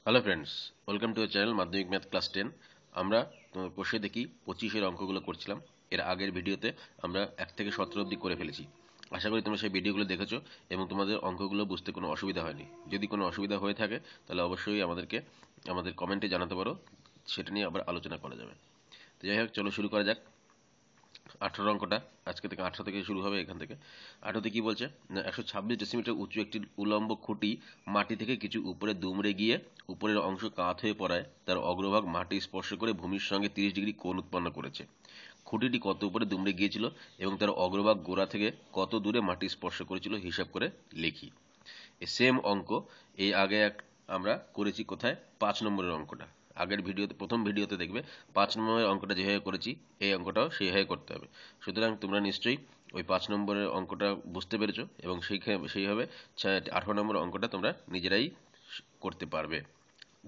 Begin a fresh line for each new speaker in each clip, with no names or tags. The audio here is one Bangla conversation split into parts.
Hello friends, welcome to channel মাধ্যমিক ম্যাথ ক্লাস 10। আমরা কোষে দেখি 25-এর অঙ্কগুলো করছিলাম। এর আগের ভিডিওতে আমরা 1 থেকে 17 অবধি করে ফেলেছি। আশা করি তোমরা সেই ভিডিওগুলো দেখেছো এবং তোমাদের অঙ্কগুলো বুঝতে কোনো অসুবিধা হয়নি। যদি কোনো অসুবিধা হয়ে থাকে তাহলে অবশ্যই আমাদের কমেন্টে জানাতে পারো, সেটা নিয়ে আবার আলোচনা করা যাবে। তো যাই হোক, চলো শুরু করা যাক। 18 অঙ্কটা আজকে থেকে 18 থেকে শুরু হবে। এখান থেকে 18তে কি বলছে না, 126 ডেসিমিটার উঁচু একটি উলম্ব খুঁটি মাটি থেকে কিছু উপরে দুমড়ে গিয়ে উপরের অংশ কাত হয়ে পড়ায় তার অগ্রভাগ মাটি স্পর্শ করে ভূমির সঙ্গে 30 ডিগ্রি কোণ উৎপন্ন করেছে। খুঁটিটি কত উপরে দুমড়ে গিয়েছিল এবং তার অগ্রভাগ গোড়া থেকে কত দূরে মাটি স্পর্শ করেছিল হিসাব করে লিখি। এই সেম অঙ্ক এই আগে আমরা করেছি কোথায়, 5 নম্বরের অঙ্কটা। আগের ভিডিওতে, প্রথম ভিডিওতে দেখবে 5 নম্বরের অঙ্কটা যেভাবে করেছি এই অঙ্কটাও সেইভাবে করতে হবে। সুতরাং তোমরা নিশ্চয়ই ওই 5 নম্বরের অঙ্কটা বুঝতে পেরেছো এবং সেইভাবে 18 নম্বর অঙ্কটা তোমরা নিজেরাই করতে পারবে।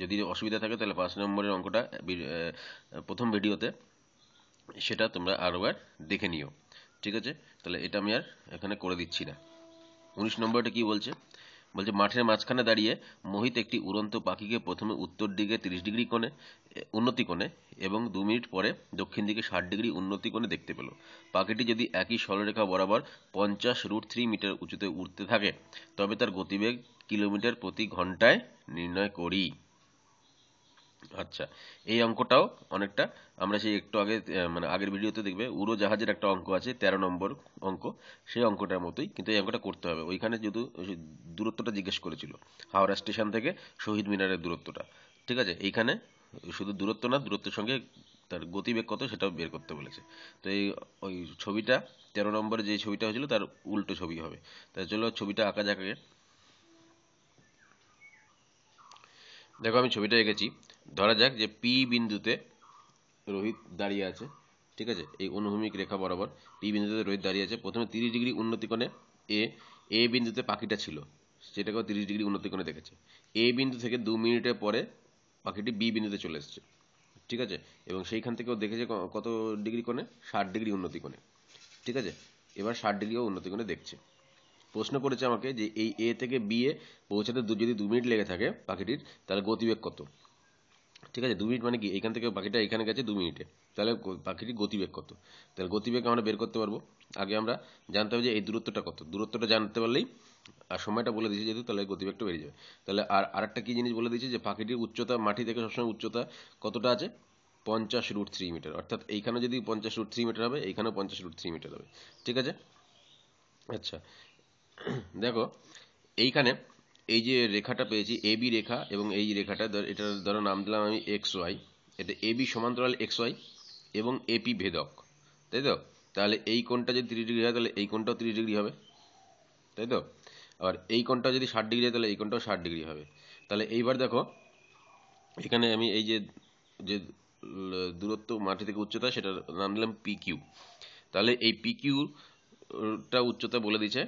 যদি অসুবিধা থাকে তাহলে 5 নম্বরের অঙ্কটা প্রথম ভিডিওতে সেটা তোমরা আরেকবার দেখে নিও। ঠিক আছে, তাহলে এটা আমি আর এখানে করে দিচ্ছি না। 19 নম্বরটা কি বলছে, মাঠের মাঝখানে দাঁড়িয়ে মোহিত একটি উড়ন্ত পাখিকে প্রথমে উত্তর দিকে 30 ডিগ্রি কোণে উন্নতি কোণে এবং 2 মিনিট পরে দক্ষিণ দিকে 60 ডিগ্রি উন্নতি কোণে দেখতে পেল। পাখিটি যদি একই সরলরেখা বরাবর 50√3 মিটার উঁচুতে উড়তে থাকে তবে তার গতিবেগ কিলোমিটার প্রতি ঘন্টায় নির্ণয় করি। আচ্ছা, এই অঙ্কটাও অনেকটা আমরা সেই একটু আগে আগের ভিডিওতে দেখবে উড়োজাহাজের একটা অঙ্ক আছে 13 নম্বর অঙ্ক, সেই অঙ্কটার মতোই, কিন্তু এই অঙ্কটা করতে হবে। ওইখানে যদি দূরত্বটা জিজ্ঞেস করেছিল, হাওড়া স্টেশন থেকে শহীদ মিনারের দূরত্বটা। ঠিক আছে, এইখানে শুধু দূরত্ব না, দূরত্বের সঙ্গে তার গতিবেগ কত সেটাও বের করতে বলেছে। তো ওই ছবিটা 13 নম্বরে যে ছবিটা হয়েছিল তার উল্টো ছবি হবে। তাই চলো ছবিটা আঁকা যাক আগে। দেখো, আমি ছবিটা এঁকেছি। ধরা যাক যে পি বিন্দুতে রোহিত দাঁড়িয়ে আছে। ঠিক আছে, এই অনুভূমিক রেখা বরাবর পি বিন্দুতে রোহিত দাঁড়িয়ে আছে। প্রথমে 30 ডিগ্রি উন্নতি কোণে এ এ বিন্দুতে পাখিটা ছিল, সেটাকেও 30 ডিগ্রি উন্নতি কোণে দেখেছে। এ বিন্দু থেকে 2 মিনিটের পরে পাখিটি বি বিন্দুতে চলে এসেছে। ঠিক আছে, এবং সেইখান থেকেও দেখেছে কত ডিগ্রি কোণে, 60 ডিগ্রি উন্নতি কোণে। ঠিক আছে, এবার 60 ডিগ্রিও উন্নতি কোণে দেখছে। প্রশ্ন করেছে আমাকে যে এই এ থেকে বি এ পৌঁছাতে যদি 2 মিনিট লেগে থাকে পাখিটির, তাহলে গতিবেগ কত। ঠিক আছে, 2 মিনিট মানে কি, এখান থেকে পাখিটা এখানে গেছে 2 মিনিটে, তাহলে পাখিটির গতিবেগ কত। তাহলে গতিবেগ আমরা বের করতে পারবো। আগে আমরা জানতে হবে যে এই দূরত্বটা কত, দূরত্বটা জানতে পারলেই আর সময়টা বলে দিয়েছে যেহেতু, তাহলে গতিবেগটা বেরিয়ে যাবে। তাহলে আরেকটা কি জিনিস বলে দিয়েছে যে পাখিটির উচ্চতা মাটি থেকে সবসময় উচ্চতা কতটা আছে, 50√3 মিটার। অর্থাৎ এইখানে যদি 50√3 মিটার হবে, এইখানেও 50√3 মিটার হবে। ঠিক আছে। আচ্ছা, দেখো এইখানে এই যে রেখাটা পেয়েছি এবি রেখা, এবং এই রেখাটা এটা ধরো নাম দিলাম আমি এক্স ওয়াই। এটা এবি সমান্তরাল এক্স ওয়াই এবং এপি ভেদক, তাই তো। তাহলে এই কোণটা যদি 30 ডিগ্রি হয় তাহলে এই কোণটাও 30 ডিগ্রি হবে, তাই তো। আর এই কোণটা যদি 60 ডিগ্রি হয় তাহলে এই কোণটাও 60 ডিগ্রি হবে। তাহলে এইবার দেখো, এখানে আমি এই যে যে দূরত্ব মাটি থেকে উচ্চতা সেটার নাম দিলাম পি কিউ। তাহলে এই পি কিউটা উচ্চতা বলে দিয়েছে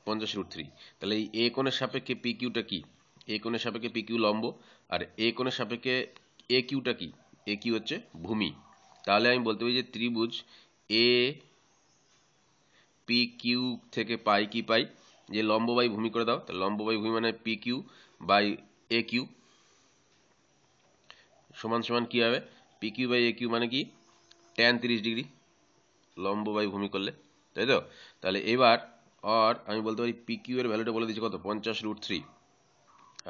50√3। তাহলে এই এ কোণের সাপেক্ষে পি কিউটা কি, এ কোণের সাপেক্ষে পি কিউ লম্ব, আর এ কোণের সাপেক্ষে এ কিউটা কি, এ কিউ হচ্ছে ভূমি। তাহলে আমি বলতে পারি যে ত্রিভুজ এ পি কিউ থেকে পাই কি পাই, যে লম্ব বাই ভূমি করে দাও, তাহলে লম্ব বাই ভূমি মানে P Q by A Q সমান সমান কি হবে, P Q by A Q মানে কি, ট্যান 30 ডিগ্রি, লম্ব বাই ভূমি করলে, তাই তো। তাহলে এবার আমি বলতে পারি পি কিউ এর ভ্যালুটা বলে দিচ্ছি কত, 50√3,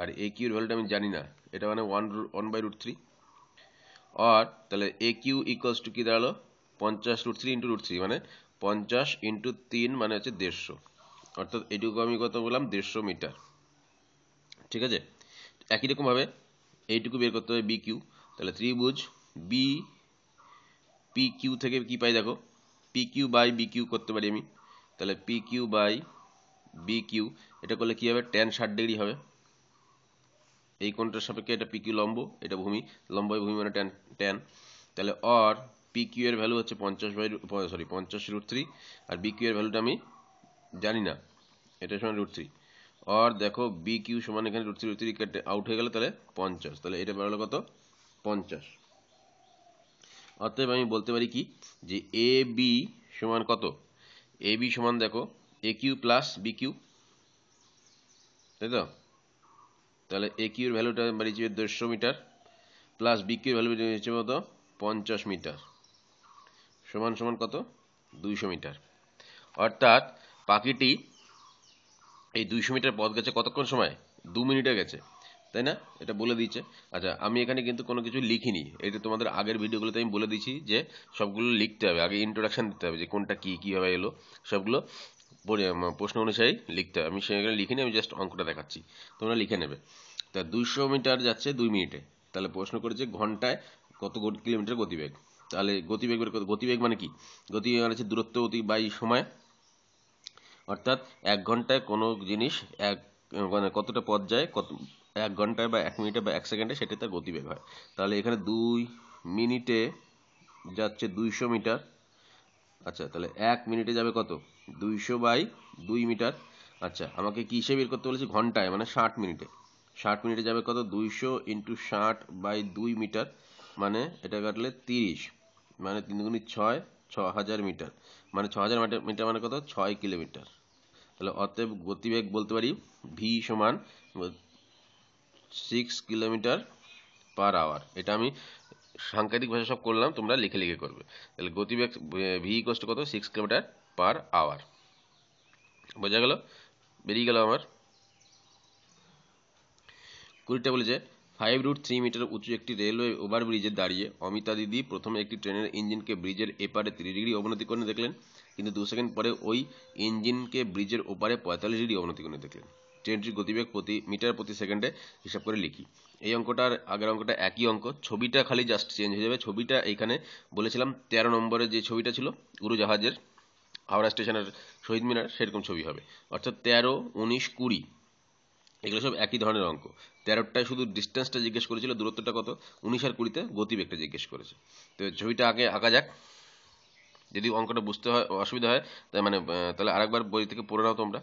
আর এ কিউ এর ভ্যালুটা আমি জানি না, এটা মানে 1/√3। তাহলে এ কিউ ইকুয়ালস টু কি দাঁড়ালো, 50√3 ইন্টু √3 মানে 50 ইন্টু 3 মানে হচ্ছে 150। অর্থাৎ এইটুকু আমি কত বললাম, 150 মিটার। ঠিক আছে, একই রকম ভাবে এইটুকু বের করতে হবে বি কিউ। তাহলে ত্রিভুজ বি পি কিউ থেকে কি পাই দেখো, P Q by B Q করতে পারি আমি। তাহলে P Q by B Q, এটা করলে কি হবে, ট্যান 60 ডিগ্রি হবে। এই কোণটার সাপেক্ষে এটা পি কিউ লম্ব, এটা ভূমি, লম্ব বাই ভূমি মানে ট্যান ট্যান। তাহলে পি কিউ এর ভ্যালু হচ্ছে 50/3, আর বি কিউ এর ভ্যালুটা আমি জানি না, এটা সমান √3। দেখো বি কিউ সমান এখানে √3 কেটে আউট হয়ে গেল, তাহলে 50, তাহলে এটা বেরোলো কত, 50। অতএব আমি বলতে পারি কি, যে এ বি সমান কত, এ বি সমান দেখো এ কিউ প্লাস বি কিউ, তাই তো। তাহলে এ কিউর ভ্যালুটা বেরিয়েছে 150 মিটার প্লাস বি কিউর ভ্যালু বেরিয়েছে কত 50 মিটার সমান সমান কত 200 মিটার। অর্থাৎ পাখিটি এই 200 মিটার পথ গেছে কতক্ষণ সময় 2 মিনিটে গেছে, তাই না? এটা বলে দিচ্ছে। আচ্ছা আমি এখানে কিন্তু কোনো কিছু লিখিনি, এটা তোমাদের আগের ভিডিওগুলোতে আমি বলে দিয়েছি যে সবগুলো লিখতে হবে, আগে ইন্ট্রোডাকশন দিতে হবে যে কোনটা কি কিভাবে এলো সবগুলো প্রশ্ন অনুসারে লিখতে হবে। আমি সেখানে লিখিনি, আমি জাস্ট অঙ্কটা দেখাচ্ছি, তোমরা লিখে নেবে। তা 200 মিটার যাচ্ছে 2 মিনিটে, তাহলে প্রশ্ন করেছে ঘন্টায় কত কিলোমিটার গতিবেগ। তাহলে গতিবেগ গতিবেগ মানে কি, গতিবেগ মানে হচ্ছে দূরত্ব অতি বাই সময়, অর্থাৎ 1 ঘন্টায় কোনো জিনিস এক মানে কতটা পথ যায়, কত 1 ঘন্টায় বা 1 মিনিটে বা 1 সেকেন্ডে, সেটা তার গতিবেগ হয়। তাহলে এখানে 2 মিনিটে যাচ্ছে 200 মিটার। আচ্ছা তাহলে 1 মিনিটে যাবে কত 200 বাই 2 মিটার। আচ্ছা আমাকে কি হিসেবে বের করতে বলেছি, ঘন্টায় মানে 60 মিনিটে, 60 মিনিটে যাবে কত 200 ইন্টু 60 বাই 2 মিটার, মানে এটা কাটলে 30, মানে 3 গুণি 6, 6000 মিটার, মানে 6000 মিটার মানে কত 6 কিলোমিটার। তাহলে অতএব গতিবেগ বলতে পারি ভি সমান 6 কিলোমিটার পার আওয়ার। এটা আমি সাংকেতিক ভাষা সব করলাম, তোমরা লিখে লিখে করবে। তাহলে গতিবেগ ভি ইকুয়াল টু কত 6 কিলোমিটার পার আওয়ার। বোঝা গেল, বেরিয়ে গেল আমার। 20টা বলেছে 5√3 মিটার উঁচু একটি রেলওয়ে ওভারব্রিজে দাঁড়িয়ে অমিতা দিদি প্রথমে একটি ট্রেনের ইঞ্জিনকে ব্রিজের এপারে 30 ডিগ্রি অবনতি করে দেখলেন, কিন্তু 2 সেকেন্ড পরে ওই ইঞ্জিনকে ব্রিজের ওপারে 45 ডিগ্রি অবনতি করে দেখলেন। ট্রেনটির গতিবেগ প্রতি মিটার প্রতি সেকেন্ডে হিসাব করে লিখি। এই অঙ্কটার আগের অঙ্কটা একই অঙ্ক, ছবিটা খালি জাস্ট চেঞ্জ হয়ে যাবে। ছবিটা এইখানে বলেছিলাম 13 নম্বরে যে ছবিটা ছিল উড়োজাহাজের হাওড়া স্টেশনের শহীদ মিনার, সেরকম ছবি হবে। অর্থাৎ 13, 19, 20 এগুলো সব একই ধরনের অঙ্ক। 13টায় শুধু ডিস্টেন্সটা জিজ্ঞেস করেছিল, দূরত্বটা কত, 19 আর 20তে গতিবেগটা জিজ্ঞেস করেছে। তো ছবিটা আগে আঁকা যাক, যদি অঙ্কটা বুঝতে হয় অসুবিধা হয় তাই মানে তাহলে আরেকবার বই থেকে পড়ে নাও তোমরা।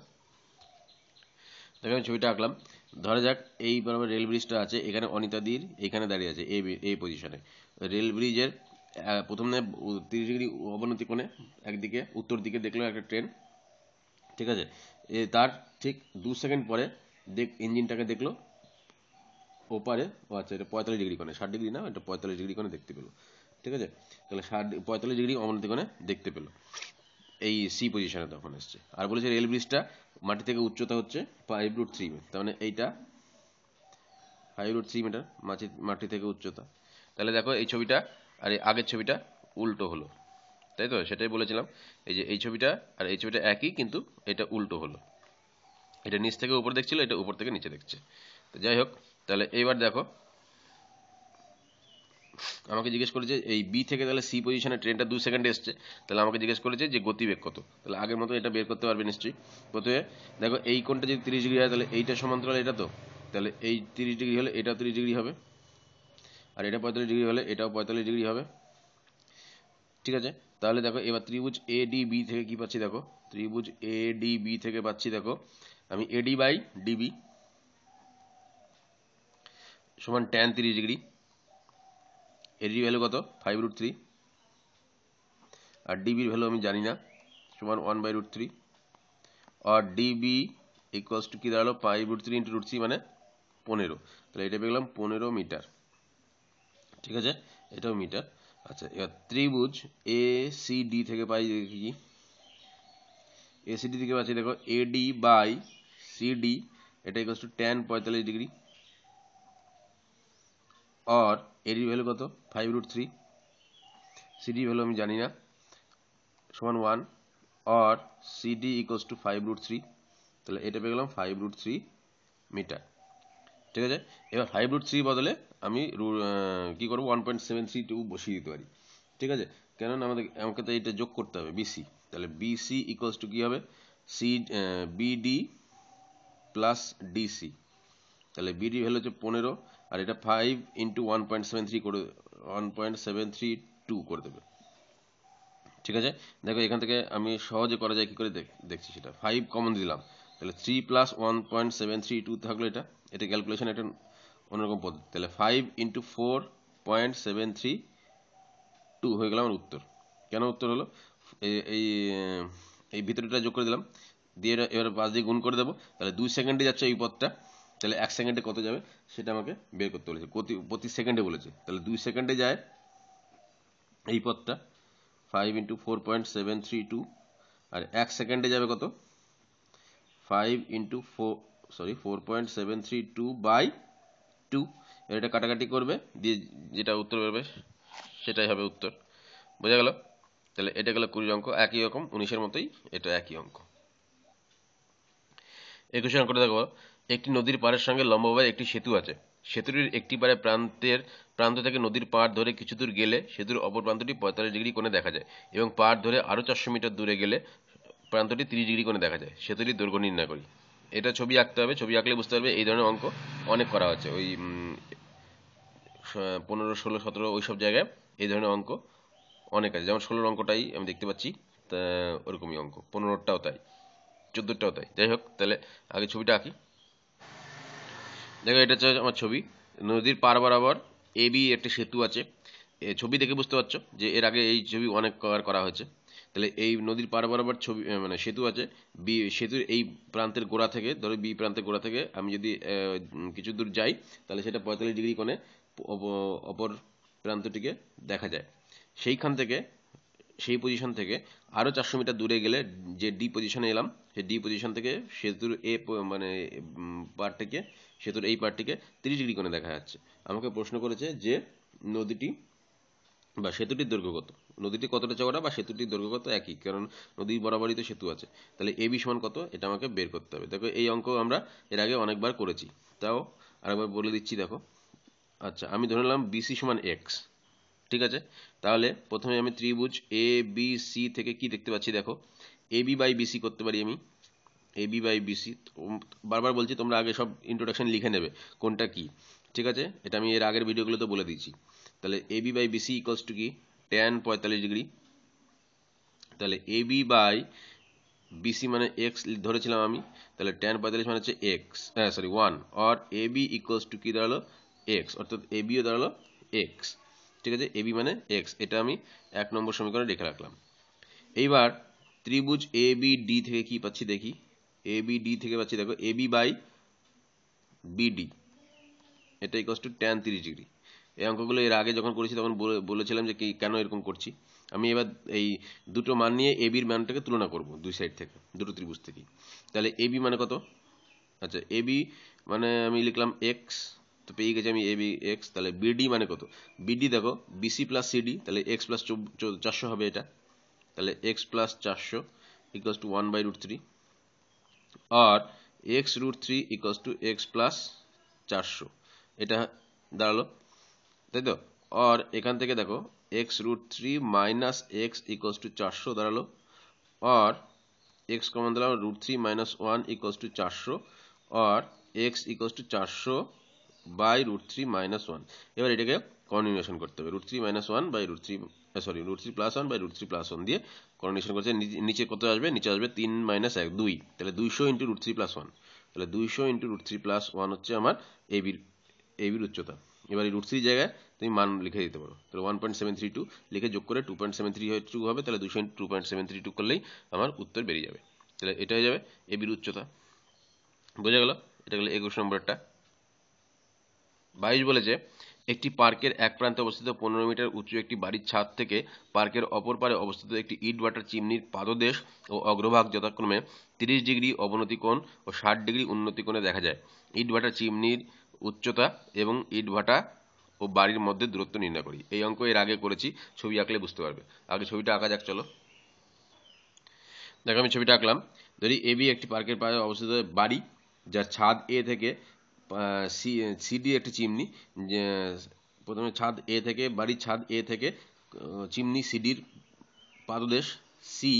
দেখো আমি ছবিটা আঁকলাম, ধরা যাক এই বরাবর রেল ব্রিজটা আছে, এখানে অনিতাদির এখানে দাঁড়িয়ে আছে এই পজিশনে। রেল ব্রিজের প্রথমে 30 ডিগ্রি অবনতি কোণে একদিকে উত্তর দিকে দেখলো একটা ট্রেন, ঠিক আছে। তার ঠিক 2 সেকেন্ড পরে ইঞ্জিনটাকে দেখলো ওপারে, ও আচ্ছা এটা 45 ডিগ্রি কোণে, 60 ডিগ্রি না, এটা 45 ডিগ্রি কোণে দেখতে পেলো, ঠিক আছে। তাহলে 45 ডিগ্রি অবনতি কোণে দেখতে পেলো, এই সি পজিশনে তখন এসছে। আর বলেছে রেল ব্রিজটা মাটি থেকে উচ্চতা হচ্ছে 5√3, তার মানে এইটা 5√3 মিটার মাটি থেকে উচ্চতা। তাহলে দেখো এই ছবিটা আর এই আগের ছবিটা উল্টো হলো, তাই তো, সেটাই বলেছিলাম। এই যে এই ছবিটা আর এই ছবিটা একই, কিন্তু এটা উল্টো হলো, এটা নিচ থেকে উপর দেখছিল, এটা উপর থেকে নিচে দেখছে। তো যাই হোক, তাহলে এইবার দেখো আমাকে জিজ্ঞেস করেছে এই বি থেকে তাহলে সি পজিশনে ট্রেনটা 2 সেকেন্ডে এসছে, তাহলে আমাকে জিজ্ঞেস করেছে যে গতিবেগ কত। তাহলে আগের মতো এটা বের করতে পারবে নিশ্চয়ই। প্রথমে দেখো এই কোণটা যদি 30 ডিগ্রি হয় তাহলে এইটা সমান্তরাল এটা, তো তাহলে এই 30 ডিগ্রি হলে এটাও 30 ডিগ্রি হবে, আর এটা 45 ডিগ্রি হলে এটাও 45 ডিগ্রি হবে, ঠিক আছে। তাহলে দেখো এবার ত্রিভুজ এডিবি থেকে কি পাচ্ছি, দেখো ত্রিভুজ এডিবি থেকে পাচ্ছি, দেখো আমি এডি বাই ডিবি সমান tan 30 ডিগ্রি, এডি ভ্যালু কত 5√3, আর ডিবির ভ্যালু আমি জানি না, সমান 1/√3, আর ডিবি ইকুয়ালস টু কি দাঁড়ালো 5√3 ইন্টু √3 মানে 15, তাহলে এটা পেলাম 15 মিটার, ঠিক আছে, এটাও মিটার। আচ্ছা এবার ত্রিভুজ এ সি ডি থেকে পাই কি, এসিডি থেকে পাচ্ছি দেখো এডি বাই সিডি, এটা ইকুয়ালস টু tan 45 ডিগ্রি, আর এডির ভ্যালু কত 5√3, সিডি ভ্যালু আমি জানি না, সমান 1, আর সিডি ইকুয়ালস টু 5√3, তাহলে এটা পেয়ে গেলাম 5√3 মিটার, ঠিক আছে। এবার 5√3 বদলে আমি কি করবো 1.732 বসিয়ে দিতে পারি, ঠিক আছে। কেননা আমাকে তো এটা যোগ করতে হবে বিসি, তাহলে বিসি ইকুয়ালস টু কি হবে সি বিডি প্লাস ডিসি, তাহলে বিডি ভ্যালু হচ্ছে 15, আর এটা 5 ইন্টু 1.73 করে 1.732 করে দেবে, ঠিক আছে। দেখো এখান থেকে আমি সহজে করা যায় কি করে দেখছি সেটা, 5 কমন দিলাম, তাহলে 3 প্লাস 1.732 থাকলো, এটা ক্যালকুলেশন একটা অন্যরকম পদ্ধতি। তাহলে 5 ইন্টু 4.732 হয়ে গেল আমার উত্তর। কেন উত্তর হলো, এই এই ভিতরটা যোগ করে দিলাম, দিয়ে এবার 5 দিয়ে গুণ করে দেবো, তাহলে 2 সেকেন্ডে যাচ্ছে এই পথটা, তাহলে 1 সেকেন্ডে কত যাবে সেটা আমাকে বের করতে বলেছে, প্রতি সেকেন্ডে বলেছে। তাহলে 2 সেকেন্ডে যায় এই পথটা 5 × 4.732, আর 1 সেকেন্ডে যাবে কত 5 × 4.732/2। এটা কাটাকাটি করবে দিয়ে যেটা উত্তর বেরোবে সেটাই হবে উত্তর। বোঝা গেল? তাহলে এটা গেল 20 অঙ্ক, একই রকম 19-এর মতোই এটা একই অঙ্ক। 21 অঙ্কটা দেখো, একটি নদীর পাড়ের সঙ্গে লম্বভাবে একটি সেতু আছে। সেতুটির একটি পাড়ে প্রান্ত থেকে নদীর পাড় ধরে কিছু দূর গেলে সেতুর অপর প্রান্তটি 45 ডিগ্রি কোণে দেখা যায়, এবং পাড় ধরে আরও 400 মিটার দূরে গেলে প্রান্তটি 30 ডিগ্রি কোণে দেখা যায়। সেতুটির দৈর্ঘ্য নির্ণয় করি। এটা ছবি আঁকতে হবে, ছবি আঁকলে বুঝতে পারবে। এই ধরনের অঙ্ক অনেক করা হচ্ছে, ওই 15, 16, 17 ওইসব জায়গায় এই ধরনের অঙ্ক অনেক আছে। যেমন 16 অঙ্কটাই আমি দেখতে পাচ্ছি, তা ওরকমই অঙ্ক, 15টাও তাই, 14টাও তাই। যাই হোক, তাহলে আগে ছবিটা আঁকি। দেখো, এটা হচ্ছে আমার ছবি। নদীর পাড় বরাবর এবি একটা সেতু আছে। ছবি দেখে বুঝতে পারছো যে এর আগে এই ছবি অনেক করা হয়েছে। তাহলে এই নদীর পাড় বরাবর ছবি মানে সেতু আছে। সেতুর এই প্রান্তের গোড়া থেকে, ধরো বি প্রান্তের গোড়া থেকে আমি যদি কিছু দূর যাই, তাহলে সেটা 45 ডিগ্রি কোণে অপর প্রান্তটিকে দেখা যায়। সেইখান থেকে, সেই পজিশন থেকে আরও 400 মিটার দূরে গেলে যে ডি পজিশনে এলাম, সেই ডি পজিশন থেকে সেতুর মানে পার্টটিকে, সেতুর এই পার্টটিকে 30 ডিগ্রি কোণে দেখা যাচ্ছে। আমাকে প্রশ্ন করেছে যে নদীটি বা সেতুটির দৈর্ঘ্য কত। নদীটি কতটা চওড়া বা সেতুটির দৈর্ঘ্য কত, একই, কারণ নদীর বরাবরই তো সেতু আছে। তাহলে এবি সমান কত এটা আমাকে বের করতে হবে। দেখো, এই অঙ্ক আমরা এর আগে অনেকবার করেছি, তাও আরেকবার বলে দিচ্ছি। দেখো, আচ্ছা, আমি ধরে নিলাম বিসি সমান এক্স। ঠিক আছে, তাহলে প্রথমে আমি ত্রিভুজ এ বি সি থেকে কি দেখতে পাচ্ছি, দেখো এবি বাই বিসি করতে পারি আমি। এবি বাই বিসি, বারবার বলছি তোমরা আগে সব ইন্ট্রোডাকশন লিখে নেবে কোনটা কি। ঠিক আছে, এটা আমি এর আগের ভিডিওগুলোতে বলে দিয়েছি। তাহলে AB by BC equals to কি, ট্যান 45 ডিগ্রি। তাহলে এবি বাই বিসি মানে এক্স ধরেছিলাম আমি, তাহলে ট্যান 45 মানে হচ্ছে এক্স, সরি 1, আর এবি ইকুয়ালস টু কি দাঁড়ালো, এক্স, অর্থাৎ এবিও দাঁড়ালো এক্স। ঠিক আছে, এবি মানে এক্স, এটা আমি 1 নম্বর সমীকরণে রেখে রাখলাম। এইবার ত্রিভুজ এ বি ডি থেকে কি পাচ্ছি দেখি। এ বি ডি থেকে পাচ্ছি, দেখো এবি বাই বিডি, এটা ইকুয়ালস টু ট্যান 30 ডিগ্রি। এই অঙ্কগুলো এর আগে যখন করেছি তখন বলেছিলাম যে কেন এরকম করছি। আমি এবার এই দুটো মান নিয়ে এবির মানটাকে তুলনা করব দুই সাইড থেকে, দুটো ত্রিভুজ থেকে। তাহলে এবি মানে কত, আচ্ছা এবি মানে আমি লিখলাম এক্স, তো পেয়ে গেছি আমি এবি এক্স। তাহলে বিডি মানে কত, বিডি দেখো বিসি প্লাস সিডি, তাহলে এক্স প্লাস 400 হবে এটা। তাহলে এক্স প্লাস 400 ইকুয়ালস টু 1/√3, আর X root 3 equals to X plus 400, এটা দাঁড়ালো, তাই তো। আর এখান থেকে দেখো X root 3 minus X equals to 400 দাঁড়ালো, আর এক্স কমন দিলাম, √3 - 1 ইকুয়ালস টু 400, আর এক্স ইকুয়ালস টু 400 বাই √3 - 1। এবার এটাকে কর্ডিনেশন করতে হবে, √3 - 1 বাই √3, সরি √3 + 1 বাই √3 + 1 দিয়ে কর্ডিনেশন করছে। নিচে কত আসবে, নিচে আসবে 3 - 1 2, তাহলে 200 × √3 + 1, তাহলে 200 × √3 + 1 হচ্ছে আমার এবির উচ্চতা। এবার এই √3 জায়গায় তুমি মান লিখে দিতে পারো, তাহলে 1.732 লিখে যোগ করে 2.732 হবে, তাহলে 200 × 2.732 করলেই আমার উত্তর বেরিয়ে যাবে। তাহলে এটা হয়ে যাবে এবির উচ্চতা। বোঝা গেল? এটা গেল 21 নম্বরটা। 22 বলেছে, একটি পার্কের এক প্রান্তে অবস্থিত 15 মিটার উঁচু একটি বাড়ির ছাদ থেকে পার্কের অপর পারে অবস্থিত একটি ইটভাটার চিমনির পাদদেশ ও অগ্রভাগ যথাক্রমে 30 ডিগ্রি অবনতি কোণ ও 60 ডিগ্রি উন্নতি কোণে দেখা যায়। ইটভাটার চিমনির উচ্চতা এবং ইটভাটা ও বাড়ির মধ্যে দূরত্ব নির্ণয় করি। এই অঙ্ক এর আগে করেছি, ছবি আঁকলে বুঝতে পারবে। আগে ছবিটা আঁকা যাক, চলো। দেখো, আমি ছবিটা আঁকলাম। ধরি এবি একটি পার্কের পাশে অবস্থিত বাড়ি, যার ছাদ এ থেকে সিডি একটি চিমনি। প্রথমে ছাদ এ থেকে, বাড়ির ছাদ এ থেকে চিমনি সিডির পাদদেশ সি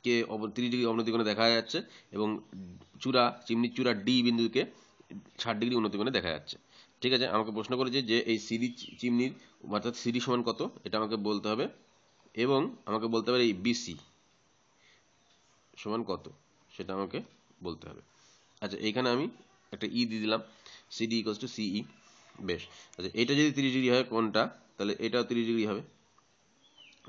কে 30 ডিগ্রি অবনতি কোণে দেখা যাচ্ছে, এবং চিমনির চূড়া ডি বিন্দুকে 60 ডিগ্রি উন্নতি কোণে দেখা যাচ্ছে। ঠিক আছে, আমাকে প্রশ্ন করেছে যে এই সিডি চিমনির, অর্থাৎ সিডি সমান কত, এটা আমাকে বলতে হবে, এবং আমাকে বলতে হবে এই বিসি সমান কত, সেটা আমাকে বলতে হবে। আচ্ছা, এইখানে আমি একটা ই দিয়ে দিলাম, সিডি ইকুয়ালস টু সিই। বেশ, আচ্ছা, এটা যদি 30 ডিগ্রি হয় কোনটা, তাহলে এটাও 30 ডিগ্রি হবে।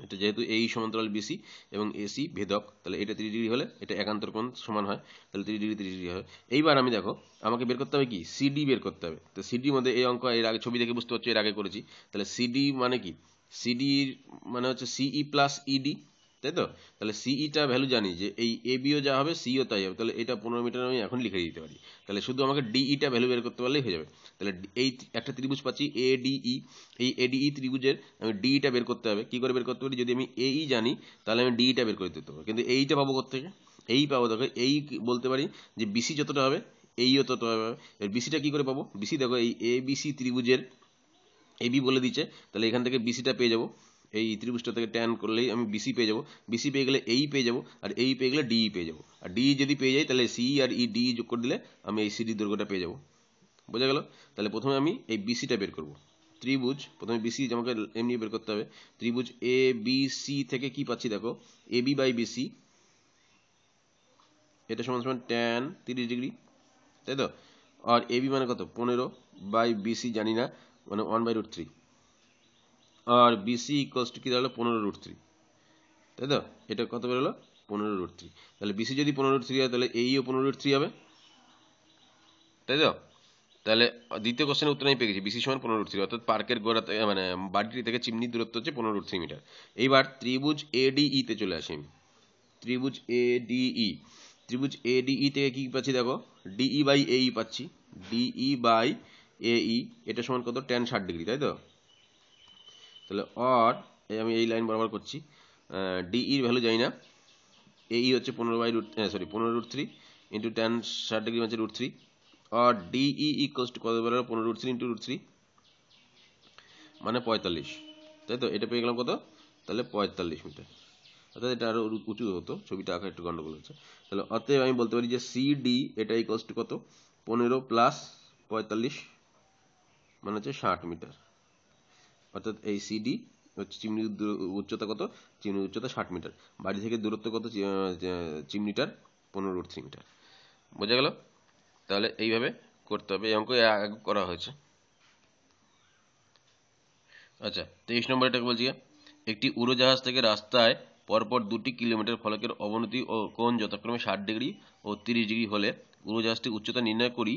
এটা যেহেতু এই সমান্তরাল বিসি এবং এসি ভেদক, তাহলে এটা 30 ডিগ্রি হলে এটা একান্তর কোণ সমান হয়, তাহলে 30 ডিগ্রি 30 ডিগ্রি হয়। এইবার আমি দেখো আমাকে বের করতে হবে কি, সিডি বের করতে হবে। তো সিডির মধ্যে এই অঙ্ক এর আগে ছবি দেখে বুঝতে পারছো, এর আগে করেছি। তাহলে সিডি মানে কি, সিডির মানে হচ্ছে সিই প্লাস ইডি, তাই তো? তাহলে সিইটা ভ্যালু জানি যে এই এবিও যা হবে সিও তাই হবে, তাহলে এটা 15 মিটার আমি এখন লিখে দিতে পারি। তাহলে শুধু আমাকে ডিইটা ভ্যালু বের করতে পারলেই হয়ে যাবে। তাহলে এই একটা ত্রিভুজ পাচ্ছি এডিই, এই এডিই ত্রিভুজের আমি ডিইটা বের করতে হবে। কি করে বের করতে পারি, যদি আমি এই জানি তাহলে আমি ডিইটা বের করে দিতে পারবো, কিন্তু এইটা পাবো কোত্থেকে, এই পাবো দেখো, এই বলতে পারি যে বিসি যতটা হবে এইও তত হবে। এর বিসিটা কি করে পাবো, বিসি দেখো এই এ বিসি ত্রিভুজের এবি বলে দিচ্ছে, তাহলে এখান থেকে বিসিটা পেয়ে যাবো, এই ত্রিভুজটা থেকে ট্যান করলেই আমি বিসি পেয়ে যাবো। বিসি পেয়ে গেলে এই পেয়ে যাবো, আর এই পেয়ে গেলে ডিই পেয়ে যাবো। আর ডিই যদি পেয়ে যাই তাহলে সি আর ই ডি যোগ করে দিলে আমি এই সিডি দৈর্ঘ্যটা পেয়ে যাবো। বোঝা গেল? তাহলে প্রথমে আমি এই বিসিটা বের করবো। ত্রিভুজ প্রথমে বিসি আমাকে এমনি বের করতে হবে। ত্রিভুজ এ বি সি থেকে কি পাচ্ছি দেখো, এ বি বাই বিসি, এটা সমান সমান ট্যান 30 ডিগ্রি, তাই তো? আর এ বি মানে কত, 15 বাই বিসি জানি না, মানে 1/√3। আর বিসি ইকুয়ালস টু কি দাঁড়ালো, 15√3, তাই তো? এটা কত বেরোলো, 15√3। তাহলে বিসি যদি 15√3 হয় তাহলে এইও 15√3 হবে, তাই তো? তাহলে দ্বিতীয় কোশ্চেনের উত্তর আমি পেয়ে গেছি, বিসি সমান 15√3, অর্থাৎ পার্কের গোড়া থেকে মানে বাড়িটি থেকে চিমনির দূরত্ব হচ্ছে 15√3 মিটার। এইবার ত্রিভুজ এডিই তে চলে আসি আমি। ত্রিভুজ এডিই, ত্রিভুজ এডিই থেকে কি পাচ্ছি দেখো, ডিই বাই এই পাচ্ছি, ডিই বাই এই, এটা সমান কত, ট্যান 60 ডিগ্রি, তাই তো? তাহলে আর আমি এই লাইন বরাবর করছি, ডিইর ভ্যালু জানি না, এই হচ্ছে 15/√3 ইন্টু ট্যান 60 ডিগ্রি মানে √3, আর ডিই ইকুয়ালস টু কত বেরোলো, 15√3 ইন্টু √3 মানে 45, তাই তো? এটা পেয়ে গেলাম কত, তাহলে 45 মিটার। অর্থাৎ এটা আরো উঁচু হতো, ছবিটা আঁকা একটু গন্ডগোল হচ্ছে। তাহলে অতএব আমি বলতে পারি যে সিডি এটা ইকুয়ালস টু কত, 15 প্লাস 45 মানে হচ্ছে 60 মিটার। অর্থাৎ এই সিডি হচ্ছে চিমনির উচ্চতা কত, চিমনির উচ্চতা 60 মিটার, বাড়ি থেকে দূরত্ব কত, চিমনিটার 15√3 মিটার। বোঝা গেল? তাহলে এইভাবে করতে হবে, এই অঙ্ক আগে করা হয়েছে। আচ্ছা, 23 নম্বর এটাকে বলছি, একটি উড়োজাহাজ থেকে রাস্তায় পরপর 2টি কিলোমিটার ফলকের অবনতি ও কোণ যথাক্রমে 60 ডিগ্রি ও 30 ডিগ্রি হলে উড়োজাহাজটির উচ্চতা নির্ণয় করি,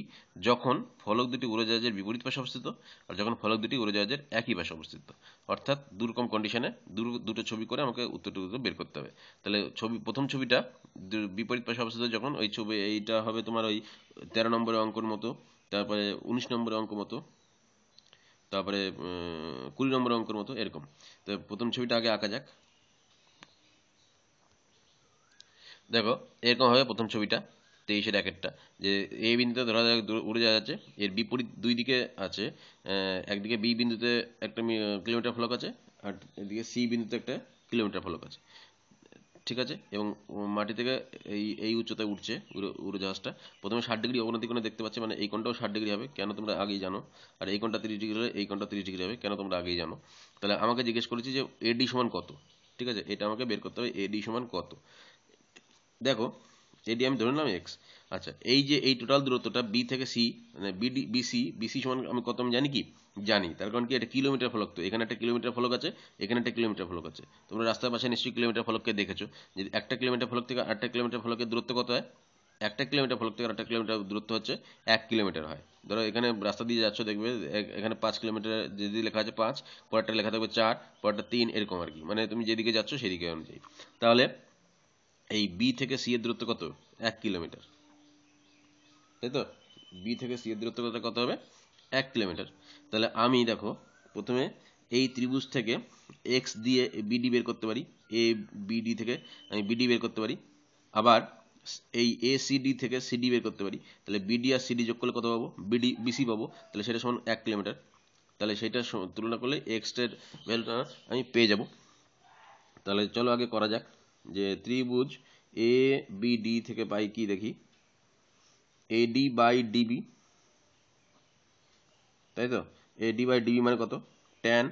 যখন ফলক দুটি উড়োজাহাজের বিপরীত পাশে অবস্থিত আর যখন ফলক দুটি উড়োজাহাজের একই পাশে অবস্থিত। অর্থাৎ দুরকম কন্ডিশনে দুটো ছবি করে আমাকে উত্তরটুকু বের করতে হবে। তাহলে প্রথম ছবিটা বিপরীত পাশে অবস্থিত যখন, ওই ছবি এইটা হবে তোমার ওই 13 নম্বরের অঙ্কর মতো, তারপরে 19 নম্বরের অঙ্ক মতো, তারপরে 20 নম্বর অঙ্কের মতো এরকম। তো প্রথম ছবিটা আগে আঁকা যাক। দেখো এরকম হবে প্রথম ছবিটা, 23-এর একেরটা, যে এ বিন্দুতে ধরা যাক উড়ে যাওয়া যাচ্ছে, এর বিপরীত দুই দিকে আছে, একদিকে বি বিন্দুতে একটা কিলোমিটার ফলক আছে, আর এদিকে সি বিন্দুতে একটা কিলোমিটার ফলক আছে, ঠিক আছে? এবং মাটি থেকে এই এই উচ্চতায় উঠছে উড়োজাহাজটা। প্রথমে 60 ডিগ্রি অবনতি কোণে দেখতে পাচ্ছে, মানে এই কোণটাও 60 ডিগ্রি হবে, কেন তোমরা আগেই জানো। আর এই কোণটা 30 ডিগ্রি হলে এই কোণটা 30 ডিগ্রি হবে, কেন তোমরা আগেই জানো। তাহলে আমাকে জিজ্ঞেস করেছি যে এডি সমান কত, ঠিক আছে? এটা আমাকে বের করতে হবে, এডি সমান কত। দেখো এডি আমি ধরে নিলাম এক্স। আচ্ছা, এই যে এই টোটাল দূরত্বটা বি থেকে সি, মানে বিডি বিসি, বিসি সমান আমি কত আমি জানি কি, জানি, তার কারণ কি এটা কিলোমিটার ফলক, তো এখানে একটা কিলোমিটার ফলক আছে, এখানে একটা কিলোমিটার ফলক আছে। তোমরা রাস্তার পাশে নিশ্চয়ই কিলোমিটার ফলককে দেখেছো, যে একটা কিলোমিটার ফলক থেকে আরেকটা কিলোমিটার ফলকের দূরত্ব কত হয়, একটা কিলোমিটার ফলক থেকে আরেকটা কিলোমিটার দূরত্ব হচ্ছে 1 কিলোমিটার হয়। ধরো এখানে রাস্তা দিয়ে যাচ্ছ, দেখবে এখানে 5 কিলোমিটার যদি লেখা আছে 5, পরেরটা লেখা থাকবে 4, পরেরটা 3, এরকম আর কি, মানে তুমি যেদিকে যাচ্ছ সেদিকে অনুযায়ী। তাহলে এই বি থেকে সি এর দূরত্ব কত, 1 কিলোমিটার, তাই তো? বি থেকে সি এর দূরত্ব কত হবে, 1 কিলোমিটার। তাহলে আমি দেখো প্রথমে এই ত্রিভুজ থেকে এক্স দিয়ে বিডি বের করতে পারি, এ বিডি থেকে আমি বিডি বের করতে পারি, আবার এই এ সিডি থেকে সিডি বের করতে পারি। তাহলে বিডি আর সিডি যোগ করলে কত পাবো, বিডি বিসি পাবো, তাহলে সেটা সমান 1 কিলোমিটার। তাহলে সেটা তুলনা করলে এক্স এর ভ্যালুটা আমি পেয়ে যাব। তাহলে চলো আগে করা যাক, যে ত্রিভুজ এ বিডি থেকে পাই কি দেখি, এডি বাই ডিবি, তাই তো? এডি বাই ডিবি মানে কত, ট্যান,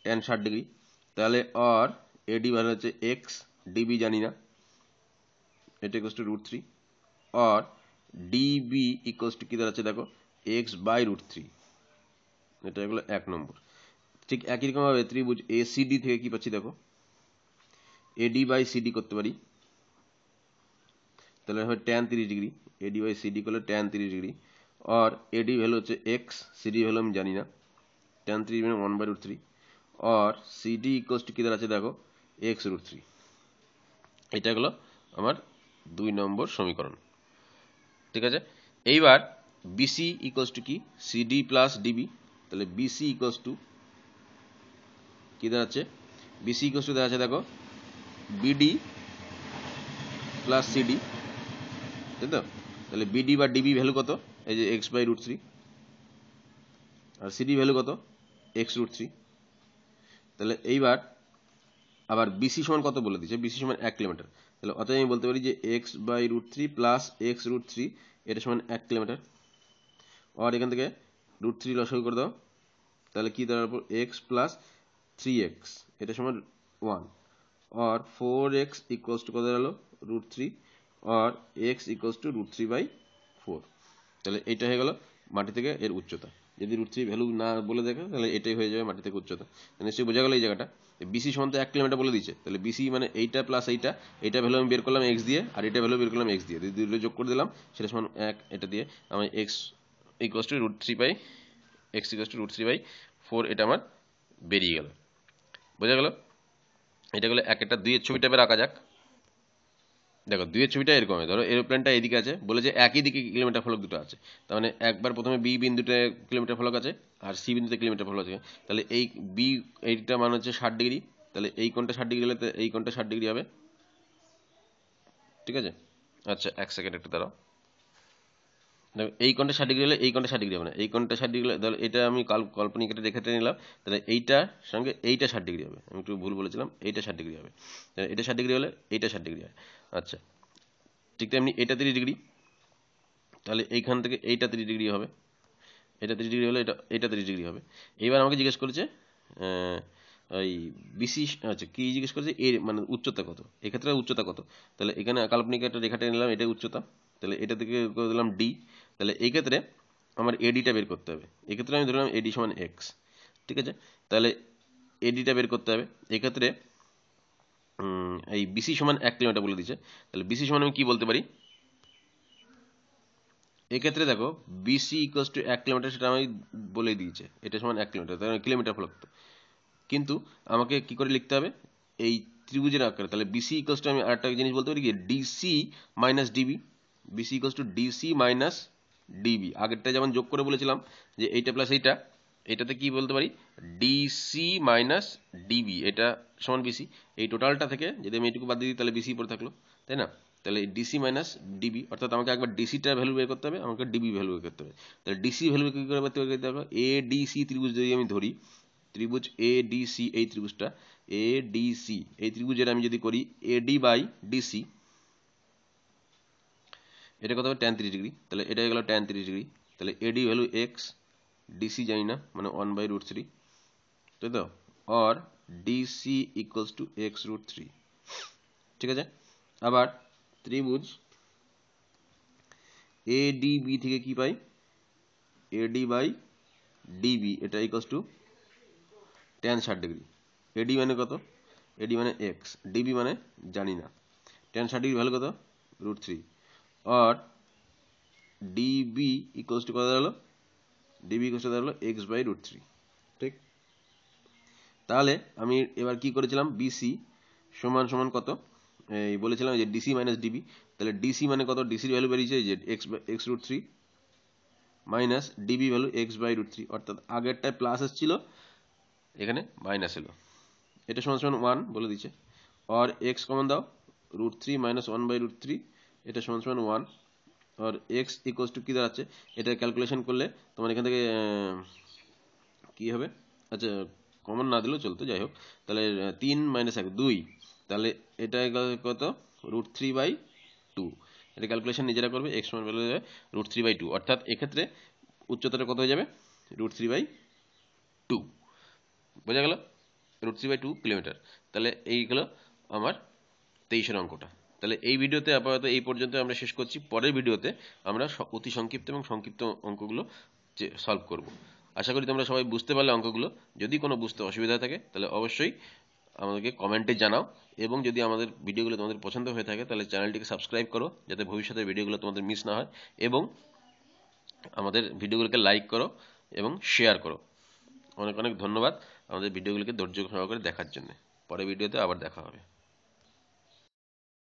ট্যান 60 ডিগ্রি। তাহলে আর এডি মানে হচ্ছে এক্স, ডিবি জানি না, এটা ইকুয়ালস টু √3, আর ডিবি ইকুয়ালস টু কি দাঁড়াচ্ছে দেখো, এক্স বাই √3, এটা হলো 1 নম্বর। ঠিক একই রকমভাবে ত্রিভুজ এসিডি থেকে কি পাচ্ছি দেখো, এডি বাই সিডি করতে পারি, তাহলে হয় tan 30°, এডি বাই সিডি করলে tan 30°, আর এডি ভ্যালু হচ্ছে এক্স, সিডি ভ্যালু আমি জানি না, tan 30 মানে 1/√3, আর সিডি ইকুয়ালস টু কি দাঁড়াচ্ছে দেখো x√3। এটা হলো আমার 2 নম্বর সমীকরণ। ঠিক আছে, এইবার বিসি ইকুয়ালস টু কি, সিডি প্লাস ডিবি, তাহলে বিসি ইকুয়ালস টু কি দাঁড়াচ্ছে, বিসি ইকুয়ালস টু দাঁড়াচ্ছে দেখো বিডি প্লাস সিডি, তাই তো? তাহলে বিডি বা ডিবি ভ্যালু কত, এই যে x/√3, আর সিডি ভ্যালু কত x√3। তাহলে এইবার আবার বিসি সমান কত বলে দিচ্ছে, বিসি সমান 1 কিলোমিটার, তাহলে অতএব আমি বলতে পারি যে x/√3 প্লাস x√3 এটা সমান 1 কিলোমিটার, আর এখান থেকে √3 লসাগু করে দাও, তাহলে কি দাঁড়াবে x প্লাস 3x এটা সমান 1, আর 4x ইকুয়ালস টু কত দাঁড়ালো √3, আর x ইকুয়ালস টু √3/4। তাহলে এইটা হয়ে গেল মাটি থেকে এর উচ্চতা। যদি √3 ভ্যালু না বলে দেখে তাহলে এটাই হয়ে যাবে মাটি থেকে উচ্চতা। নিশ্চয়ই বোঝা গেল এই জায়গাটা। বিসি সমান তো 1 কিলোমিটার বলে দিচ্ছে, তাহলে বিসি মানে এইটা প্লাস এইটা ভ্যালু আমি বের করলাম x দিয়ে, আর এটা ভ্যালু বের করলাম x দিয়ে, দুটো যোগ করে দিলাম, সেটা সমান 1, এটা দিয়ে আমি x ইকুয়ালস টু √3/4 এটা আমার বেরিয়ে গেল। বোঝা গেল? এটা গেলো একটা 2 এর ছবিটা এবার আঁকা যাক। দেখো 2 এর ছবিটা এরকম, ধরো এরোপ্লেনটা এদিকে আছে, বলে যে একই দিকে কিলোমিটার ফলক দুটো আছে, তার মানে একবার প্রথমে বি বিন্দুতে কিলোমিটার ফলক আছে আর সি বিন্দুতে কিলোমিটার ফলক আছে, তাহলে এই বি এইটা মান হচ্ছে 60°, তাহলে এই কোণটা 60° হলে এই কোণটা 60° হবে। ঠিক আছে, আচ্ছা 1 সেকেন্ড একটু দাঁড়াও। দেখো এই কোণটা 60° হলে এই কোণটা 60° হবে না, এই কোণটা 60° হলে তাহলে এটা আমি কাল্পনিক এটা রেখাতে নিলাম, তাহলে এইটার সঙ্গে এইটা 60° হবে, আমি একটু ভুল বলেছিলাম, এইটা 60° হবে, তাহলে এটা 60° হলে এইটা 60° হয়। আচ্ছা ঠিক তেমনি এটা 30°, তাহলে এইখান থেকে এইটা 30° হবে, এটা 30° হলে এটা 30° হবে। এবার আমাকে জিজ্ঞেস করেছে ওই বিসি, আচ্ছা কি জিজ্ঞেস করেছে, এর মানে উচ্চতা কত, এক্ষেত্রে উচ্চতা কত, তাহলে এখানে কাল্পনিক একটা রেখাটা নিলাম, এটাই উচ্চতা, তাহলে এটা থেকে করে দিলাম ডি, তাহলে এই ক্ষেত্রে আমার এডিটা বের করতে হবে, এক্ষেত্রে আমি ধরলাম এডি সমান এক্স। ঠিক আছে, তাহলে এডিটা বের করতে হবে, এক্ষেত্রে এই বিসি সমান 1 কিলোমিটার বলে দিচ্ছে, তাহলে বিসি সমান আমি কি বলতে পারি, এক্ষেত্রে দেখো বিসি ইকুয়ালস টু 1 কিলোমিটার সেটা আমি বলে দিয়েছে, এটা সমান 1 কিলোমিটার, তাহলে কিলোমিটার ফলক, কিন্তু আমাকে কি করে লিখতে হবে এই ত্রিভুজের আকারে, তাহলে বিসি ইকুয়ালস টু আমি আরেকটা জিনিস বলতে পারি কি DC minus DB, BC equals to DC minus DB, আগেরটা যেমন যোগ করে বলেছিলাম যে এইটা প্লাস এইটাতে কি বলতে পারি ডিসি মাইনাস ডিবি, এটা সমান বিসি, এই টোটালটা থেকে যদি আমি এইটুকু বাদ দিয়ে দিই তাহলে বিসি পড়ে থাকলো, তাই না? তাহলে ডিসি মাইনাস ডিবি, অর্থাৎ আমাকে একবার ডিসিটার ভ্যালু বের করতে হবে, আমাকে ডিবি ভ্যালু বের করতে হবে, তাহলে ডিসি ভ্যালু কি করে বের করতে হবে, এ ডিসি ত্রিভুজ যদি আমি ধরি, ত্রিভুজ এ ডিসি, এই ত্রিভুজটা এ ডিসি, এই ত্রিভুজের আমি যদি করি এডি বাই ডিসি, এটা কত হবে tan 30°, তাহলে এটা হয়ে গেল tan 30°, তাহলে এডি ভ্যালু এক্স, ডিসি জানি না মানে 1/√3, তাই তো, আর ডিসি ইকুয়ালস টু x√3। ঠিক আছে, আবার ত্রিভুজ এডিবি থেকে কি পাই, এডি বাই ডিবি এটা ইকুয়ালস টু tan 60°, এডি মানে কত, এডি মানে এক্স, ডিবি মানে জানি না, tan 60° ভ্যালু কত √3, আর ডিবি ইকুয়ালস টু কত দাঁড়ালো, ডিবি ইকুয়ালস টু দাঁড়ালো x/√3। ঠিক, তাহলে আমি এবার কি করেছিলাম, বিসি সমান সমান কত এই বলেছিলাম যে ডিসি মাইনাস ডিবি, তাহলে ডিসি মানে কত, ডিসির ভ্যালু বেরিয়েছে যে x√3 minus DB value x/√3, অর্থাৎ আগেরটায় প্লাস এসেছিল এখানে মাইনাস এলো, এটা সমান সমান 1 বলে দিচ্ছে, আর এক্স কমন দাও √3 মাইনাস 1/√3, এটা সমান সমান 1, আর এক্স ইকুয়ালস টু কি দাঁড়াচ্ছে, এটা ক্যালকুলেশন করলে তোমার এখান থেকে কি হবে, আচ্ছা কমন না দিলেও চলতো, যাই হোক, তাহলে 3 মাইনাস 1 2, তাহলে এটা কত √3/2, এটা ক্যালকুলেশন নিজেরা করবে, এক্স সমান ভ্যালু যাবে √3/2, অর্থাৎ এক্ষেত্রে উচ্চতাটা কত হয়ে যাবে √3/2, বোঝা গেল, √3/2 কিলোমিটার। তাহলে এইগুলো আমার 23-এর অঙ্কটা। তাহলে এই ভিডিওতে আপাতত এই পর্যন্ত আমরা শেষ করছি, পরের ভিডিওতে আমরা অতি সংক্ষিপ্ত এবং সংক্ষিপ্ত অঙ্কগুলো সলভ করব। আশা করি তোমরা সবাই বুঝতে পারলে অঙ্কগুলো। যদি কোনো বুঝতে অসুবিধা থাকে তাহলে অবশ্যই আমাদেরকে কমেন্টে জানাও, এবং যদি আমাদের ভিডিওগুলো তোমাদের পছন্দ হয়ে থাকে তাহলে চ্যানেলটিকে সাবস্ক্রাইব করো, যাতে ভবিষ্যতের ভিডিওগুলো তোমাদের মিস না হয়, এবং আমাদের ভিডিওগুলোকে লাইক করো এবং শেয়ার করো। অনেক অনেক ধন্যবাদ আমাদের ভিডিওগুলোকে ধৈর্য সহকারে দেখার জন্য। পরের ভিডিওতে আবার দেখা হবে।